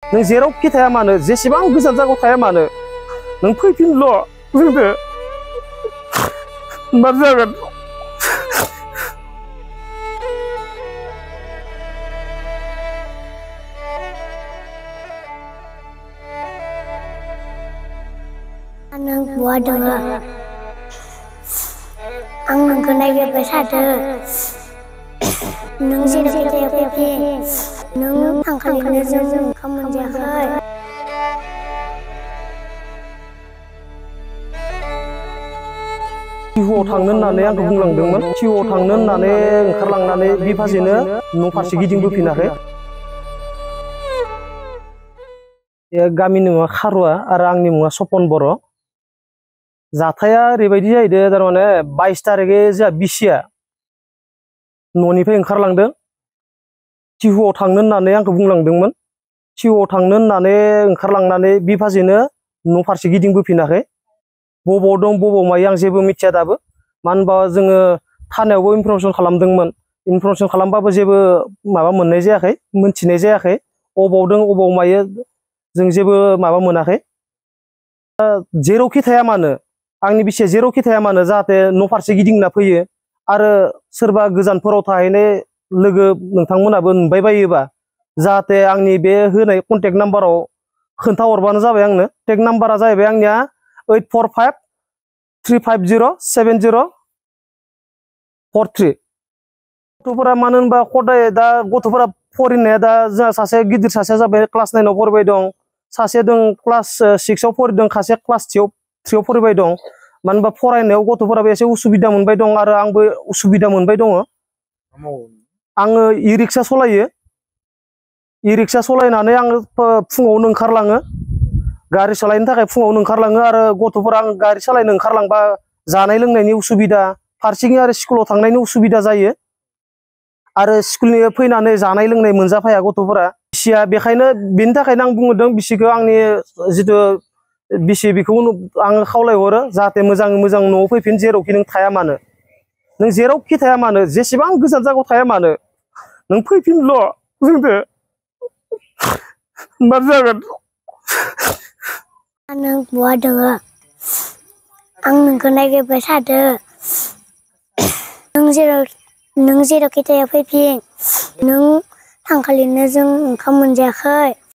नों जेरावखि थाया मानो जेसेबां गोजान जायगायाव थाया मानो नों फैफिनल' जोंदो मा जागोन नों बहा दङ आं नोंखौ नागिरबाय थादो नों जेरावखि थाया फैफिन नों थांखालिनो जों ओंखाम मोनजायाखै टिहुआव थांनो होननानै आंखौ बुंलांदोंमोन टिहुआव थांनो होननानै ओंखारलांनानै बिफासेनो न' फारसे गिदिंबोफिनाखै गामिनि मुङा खारुवा आरो आंनि मुङा सपन बर' जाथाया ओरैबायदि जाहैदों थारमाने 22 तारिखै जोंहा बिसिया न'निफ्राय ओंखारलांदों टिहुआव थांनो होननानै आंखौ बुंलांदोंमोन टिहुआव थांनो होननानै ओंखारलांनानै बिफासेनो न' फारसे गिदिंबोफिनाखै बबाव दं बबाव मायो आं जेबो मिथिया दाबो मानो होनबा जोङो थानायावबो इनफरमेसन खालामदोंमोन इनफरमेसन खालामबाबो जेबो माबा मोननाय जायाखै मोनथिनाय जायाखै अबाव दं अबाव मायो जों जेबो माबा मोनाखै जेरावखि थाया मानो आंनि बिसिया जेरावखि थाया मानो जाहाथे न' फारसे गिदिंना फैयो आरो सोरबा गोजानफोराव थाहैनाय लोगो नोंथांमोनाबो नुबाय बायोबा जाहाथे आंनि बे होनाय कन्टेक्ट नाम्बाराव खोन्थाहरबानो जाबाय आंनो कन्टेक्ट नाम्बारा जाहैबाय आंनिया 845-350-7043 गथ'फोरा मानो होनबा खदाय दा गथ'फोरा फरायनाया दा जोंहा सासे गिदिर सासेया जाबाय क्लास 9 आव फरायबाय दं सासे दं क्लास 6 आव फरायदों सासे क्लास 3 आव फरायबाय दं मानो होनबा फरायनायाव गथ'फोराबो एसे उसुबिदा मोनबाय दं आरो आंबो उसुबिदा मोनबाय दङ आङो इ-रिक्सा सलायो इ-रिक्सा सलायनानै आङो फुङावनो ओंखारलाङो गारि सालायनो थाखाय फुङावनो ओंखारलाङो आरो गथ'फोरा आं गारि सालायनो ओंखारलांबा जानाय लोंनायनि उसुबिदा फारसेथिं आरो स्कुलाव थांनायनि उसुबिदा जायो आरो स्कुलनि फैनानै जानाय लोंनाय मोनजाफाया गथ'फोरा बिसिया बेखायनो बेनि थाखायनो आं बुंदों बिसिखौ आंनि जिथु बिसि बेखौ आङो खावलायहरो जाहाथे मोजाङै मोजां न'आव फैफिन जेरावखि नों थाया मानो नों जेरावखि थाया मानो जेसेबां गोजान जायगायाव थाया मानो नों फैफिनल' जोंदो मा जागोन नों बहा दङ आं नोंखौ नागिरबाय थादो नों जेरावखि थाया फैफिन नों थांखालिनो जों ओंखाम मोनजायाखै